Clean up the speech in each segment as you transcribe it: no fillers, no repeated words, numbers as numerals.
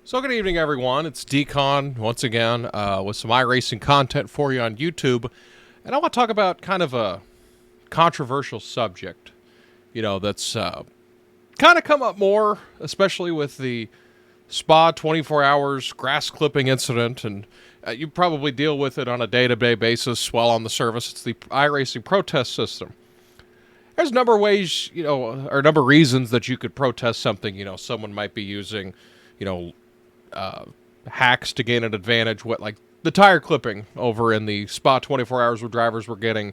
So good evening, everyone. It's Decon once again with some iRacing content for you on YouTube. And I want to talk about kind of a controversial subject, that's kind of come up more, especially with the Spa 24 hours grass clipping incident. And you probably deal with it on a day-to-day basis while on the service. It's the iRacing protest system. There's a number of ways, or a number of reasons that you could protest something. Someone might be using, hacks to gain an advantage. Like the tire clipping over in the Spa 24 hours where drivers were getting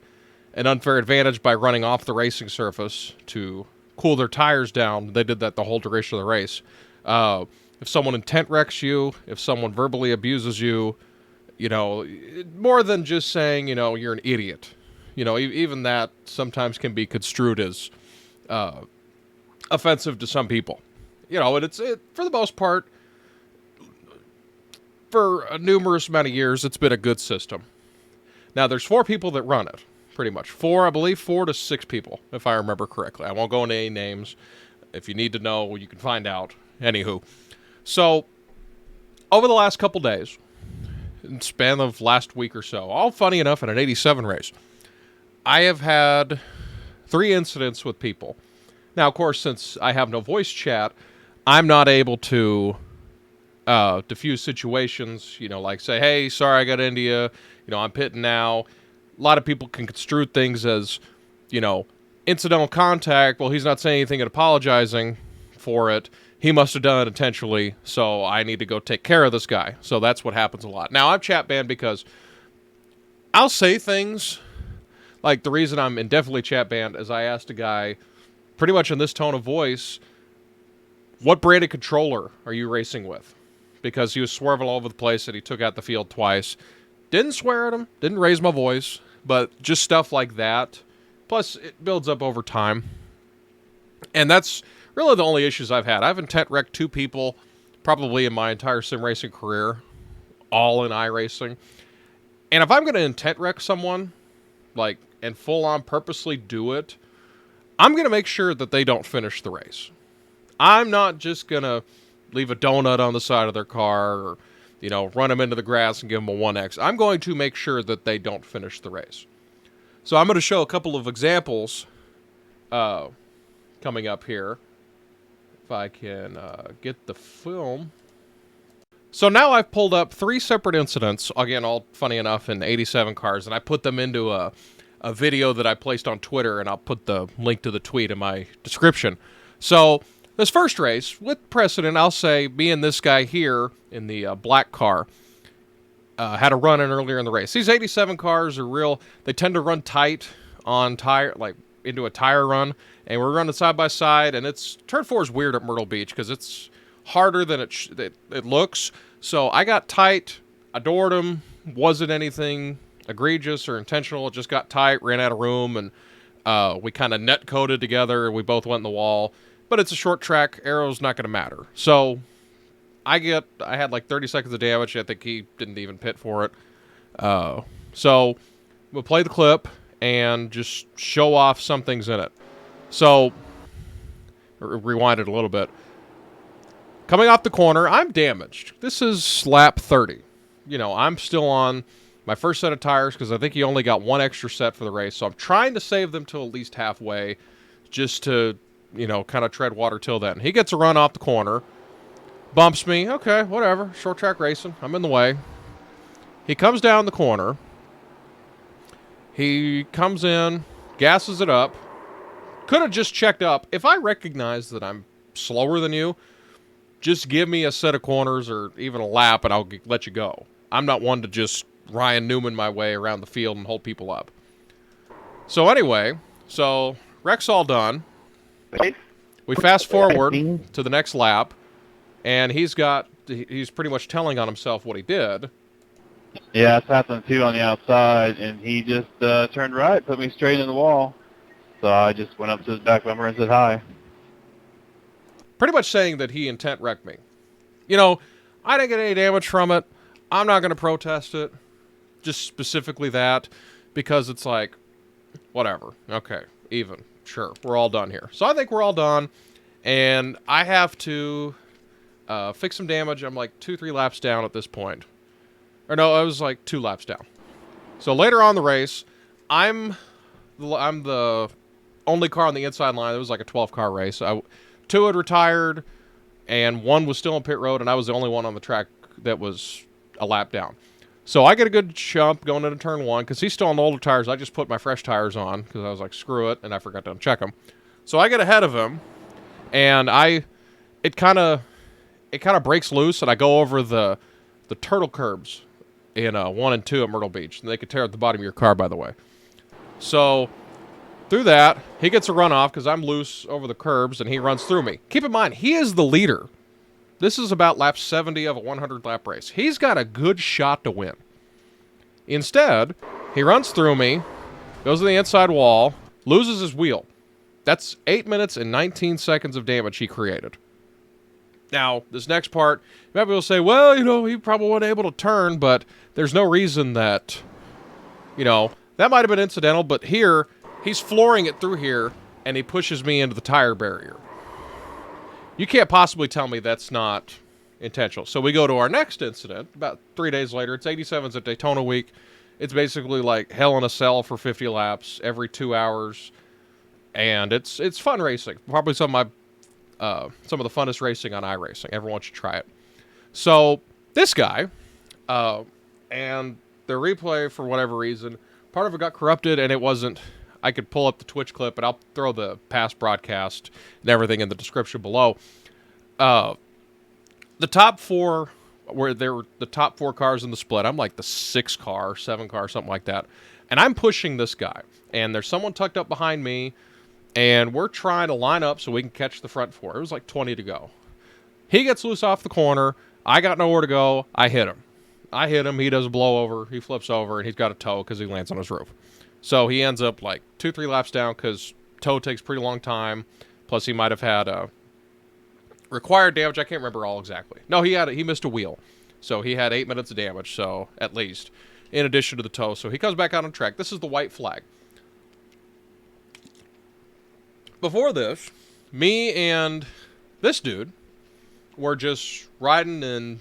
an unfair advantage by running off the racing surface to cool their tires down. They did that the whole duration of the race. If someone intent wrecks you, if someone verbally abuses you, more than just saying, you're an idiot. Even that sometimes can be construed as offensive to some people. And it's for the most part, for a numerous amount of years, it's been a good system. Now, there's 4 people that run it, pretty much. 4 to 6 people, if I remember correctly. I won't go into any names. If you need to know, you can find out. Anywho. So, over the last couple days, in the span of last week or so, all funny enough in an 87 race, I have had 3 incidents with people. Now, of course, since I have no voice chat, I'm not able to diffuse situations, like say, hey, sorry I got into you, I'm pitting now. A lot of people can construe things as, incidental contact. Well, he's not saying anything and apologizing for it. He must have done it intentionally, so I need to go take care of this guy. So that's what happens a lot. Now, I'm chat banned because I'll say things, like the reason I'm indefinitely chat banned is I asked a guy, pretty much in this tone of voice, what branded controller are you racing with? Because he was swerving all over the place and he took out the field twice. Didn't swear at him, didn't raise my voice, but just stuff like that. Plus, it builds up over time. And that's really the only issues I've had. I've intent wrecked 2 people probably in my entire sim racing career, all in iRacing. And if I'm going to intent wreck someone, and full on purposely do it, I'm going to make sure that they don't finish the race. I'm not just going to leave a donut on the side of their car or, run them into the grass and give them a 1X. I'm going to make sure that they don't finish the race. So I'm going to show a couple of examples coming up here. If I can get the film. So now I've pulled up 3 separate incidents, again, all funny enough in 87 cars, and I put them into a video that I placed on Twitter, and I'll put the link to the tweet in my description. So this first race, with precedent, I'll say me and this guy here in the black car had a run-in earlier in the race. These 87 cars are they tend to run tight on tire, into a tire run, and we're running side by side, and turn 4 is weird at Myrtle Beach because it's harder than it looks. So I got tight, adored him, wasn't anything egregious or intentional, it just got tight, ran out of room, and we kind of net-coded together, we both went in the wall. But it's a short track, arrow's not going to matter. So I had 30 seconds of damage. I think he didn't even pit for it. So we'll play the clip and just show off some things in it. So rewind it a little bit. Coming off the corner, I'm damaged. This is lap 30. I'm still on my first set of tires because I think he only got 1 extra set for the race. So I'm trying to save them till at least halfway just to kind of tread water till then. He gets a run off the corner, bumps me. Okay, whatever. Short track racing. I'm in the way. He comes down the corner. He comes in, gasses it up. Could have just checked up. If I recognize that I'm slower than you, just give me a set of corners or even a lap and I'll let you go. I'm not one to just Ryan Newman my way around the field and hold people up. So anyway, wreck's all done. We fast forward to the next lap, and he's pretty much telling on himself what he did. Yeah, I tapped him too on the outside, and he just turned right, put me straight in the wall. So I just went up to his back bumper and said hi. Pretty much saying that he intent wrecked me. I didn't get any damage from it. I'm not going to protest it. Just specifically that, because it's whatever. Okay, even. Sure, we're all done here. So I think we're all done, and I have to fix some damage. I'm like 2-3 laps down at this point. Or no, I was like 2 laps down. So later on in the race, I'm the only car on the inside line. It was like a 12-car race. 2 had retired, and 1 was still on pit road, and I was the only one on the track that was a lap down. So I get a good jump going into turn 1, because he's still on the older tires. I just put my fresh tires on, because I was like, screw it, and I forgot to check them. So I get ahead of him, and it kind of breaks loose, and I go over the turtle curbs in 1 and 2 at Myrtle Beach. And they could tear at the bottom of your car, by the way. So through that, he gets a run off because I'm loose over the curbs, and he runs through me. Keep in mind, he is the leader. This is about lap 70 of a 100-lap race. He's got a good shot to win. Instead, he runs through me, goes to the inside wall, loses his wheel. That's 8 minutes and 19 seconds of damage he created. Now, this next part, maybe we'll say, well, he probably wasn't able to turn, but there's no reason that, that might have been incidental, but here, he's flooring it through here, and he pushes me into the tire barrier. You can't possibly tell me that's not intentional. So we go to our next incident, about 3 days later. It's 87s at Daytona week. It's basically like hell in a cell for 50 laps every 2 hours, and it's fun racing. Probably some of the funnest racing on iRacing. Everyone should try it. So this guy, and the replay, for whatever reason, part of it got corrupted, and it wasn't. I could pull up the Twitch clip, and I'll throw the past broadcast and everything in the description below. The top 4, where there were the top 4 cars in the split, I'm like the 6th car, 7th car, something like that. And I'm pushing this guy, and there's someone tucked up behind me, and we're trying to line up so we can catch the front 4. It was like 20 to go. He gets loose off the corner. I got nowhere to go. I hit him. He does a blowover. He flips over, and he's got a tow because he lands on his roof. So he ends up like 2-3 laps down because tow takes a pretty long time. Plus, he might have had required damage. I can't remember all exactly. No, he missed a wheel. So he had 8 minutes of damage, so at least, in addition to the tow. So he comes back out on track. This is the white flag. Before this, me and this dude were just riding in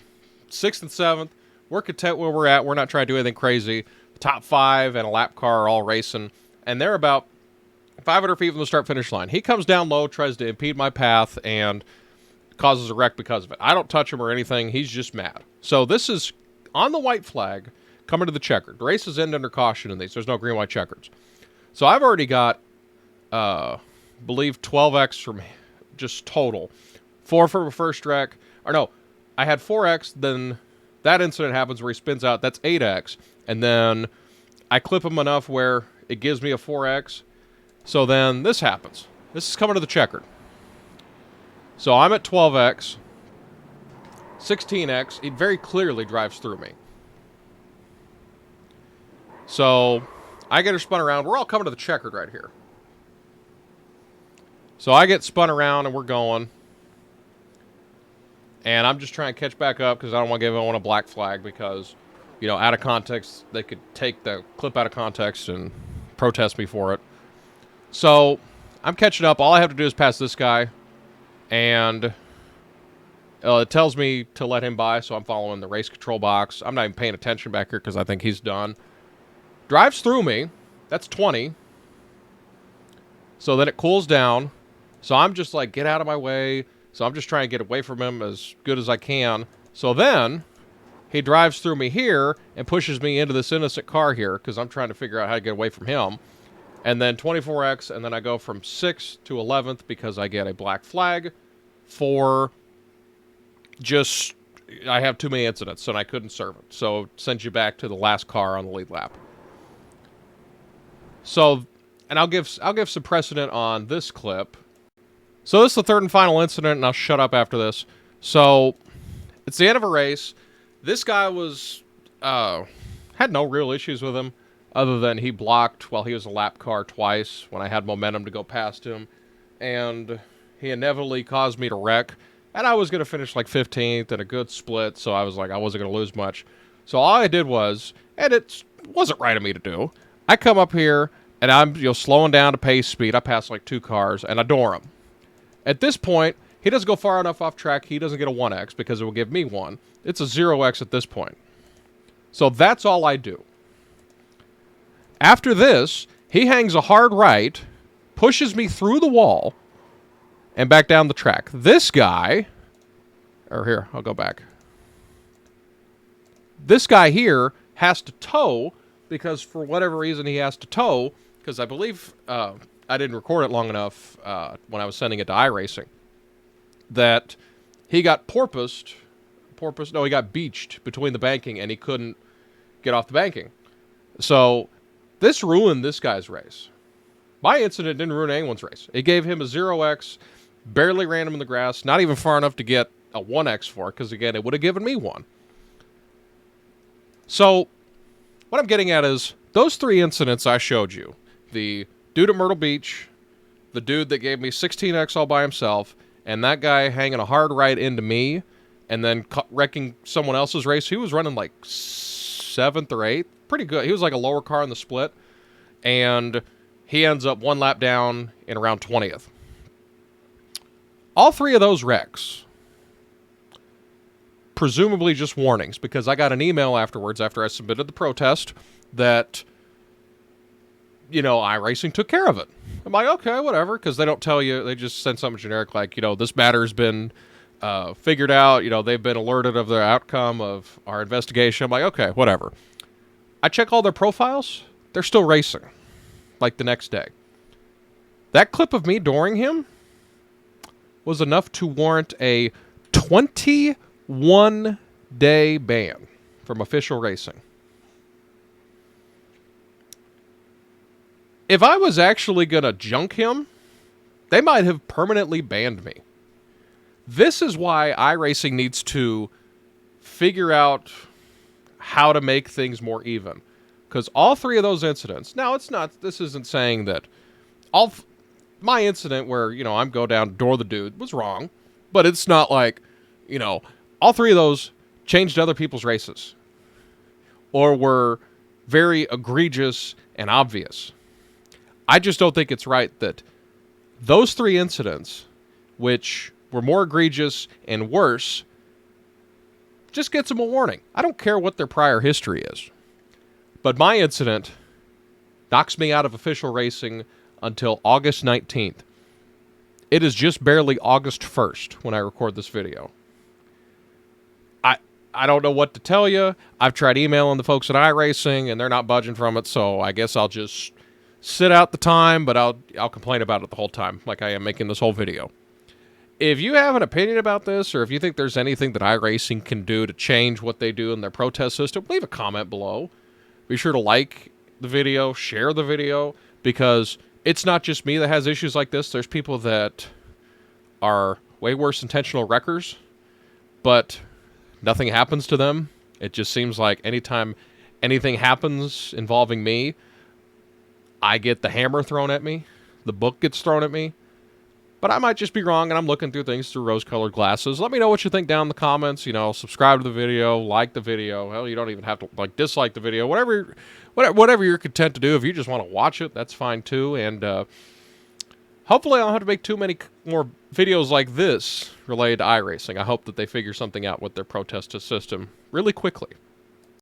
6th and 7th. We're content where we're at. We're not trying to do anything crazy. Top 5 and a lap car are all racing. And they're about 500 feet from the start-finish line. He comes down low, tries to impede my path, and causes a wreck because of it. I don't touch him or anything. He's just mad. So this is on the white flag, coming to the checkered. The races end under caution in these. There's no green, white checkers. So I've already got, believe 12x from just total. 4 for the first wreck. Or no, I had 4x, then that incident happens where he spins out. That's 8x. And then I clip him enough where it gives me a 4x. So then this happens. This is coming to the checkered. So I'm at 12x. 16x. He very clearly drives through me. So I get her spun around. We're all coming to the checkered right here. So I get spun around and we're going. And I'm just trying to catch back up because I don't want to give anyone a black flag because, out of context, they could take the clip out of context and protest me for it. So I'm catching up. All I have to do is pass this guy. And it tells me to let him by, so I'm following the race control box. I'm not even paying attention back here because I think he's done. Drives through me. That's 20. So then it cools down. So I'm just like, get out of my way. So I'm just trying to get away from him as good as I can. So then he drives through me here and pushes me into this innocent car here because I'm trying to figure out how to get away from him. And then 24x, and then I go from 6th to 11th because I get a black flag for just, I have too many incidents, and I couldn't serve it. So it sends you back to the last car on the lead lap. So, and I'll give some precedent on this clip. So this is the third and final incident, and I'll shut up after this. So it's the end of a race. This guy was, had no real issues with him other than he blocked while he was a lap car twice when I had momentum to go past him. And he inevitably caused me to wreck. And I was going to finish like 15th and a good split, so I was like, I wasn't going to lose much. So all I did was, and it wasn't right of me to do, I come up here and I'm slowing down to pace speed. I pass like 2 cars and I door him. At this point, He doesn't go far enough off track. He doesn't get a 1x because it will give me 1. It's a 0x at this point. So that's all I do. After this, he hangs a hard right, pushes me through the wall, and back down the track. This guy, or here, I'll go back. This guy here has to tow because for whatever reason he has to tow, because I believe I didn't record it long enough when I was sending it to iRacing, that he got he got beached between the banking and he couldn't get off the banking. So this ruined this guy's race. My incident didn't ruin anyone's race. It gave him a 0x, barely ran him in the grass, not even far enough to get a 1x for it, because again, it would have given me 1. So what I'm getting at is those 3 incidents I showed you, the dude at Myrtle Beach, the dude that gave me 16x all by himself, and that guy hanging a hard right into me and then wrecking someone else's race. He was running like 7th or 8th. Pretty good. He was like a lower car in the split. And he ends up 1 lap down in around 20th. All 3 of those wrecks, presumably just warnings, because I got an email afterwards after I submitted the protest that, you know, iRacing took care of it. I'm like, okay, whatever, because they don't tell you. They just send something generic like, you know, this matter's been figured out. You know, they've been alerted of the outcome of our investigation. I'm like, okay, whatever. I check all their profiles. They're still racing, like the next day. That clip of me dooring him was enough to warrant a 21-day ban from official racing. If I was actually going to junk him, they might have permanently banned me. This is why iRacing needs to figure out how to make things more even. Because all 3 of those incidents, now this isn't saying that my incident where, you know, I'm go down, door the dude was wrong, but it's not like, you know, all 3 of those changed other people's races or were very egregious and obvious. I just don't think it's right that those 3 incidents, which were more egregious and worse, just gets them a warning. I don't care what their prior history is. But my incident knocks me out of official racing until August 19th. It is just barely August 1st when I record this video. I don't know what to tell you. I've tried emailing the folks at iRacing, and they're not budging from it, so I guess I'll just sit out the time, but I'll complain about it the whole time, like I am making this whole video. If you have an opinion about this, or if you think there's anything that iRacing can do to change what they do in their protest system, leave a comment below. Be sure to like the video, share the video, because it's not just me that has issues like this. There's people that are way worse intentional wreckers, but nothing happens to them. It just seems like anytime anything happens involving me, I get the hammer thrown at me, the book gets thrown at me. But I might just be wrong, and I'm looking through things through rose-colored glasses. Let me know what you think down in the comments. You know, subscribe to the video, like the video. Hell, you don't even have to dislike the video. Whatever you're content to do. If you just want to watch it, that's fine too. And hopefully, I don't have to make too many more videos like this related to iRacing. I hope that they figure something out with their protest system really quickly.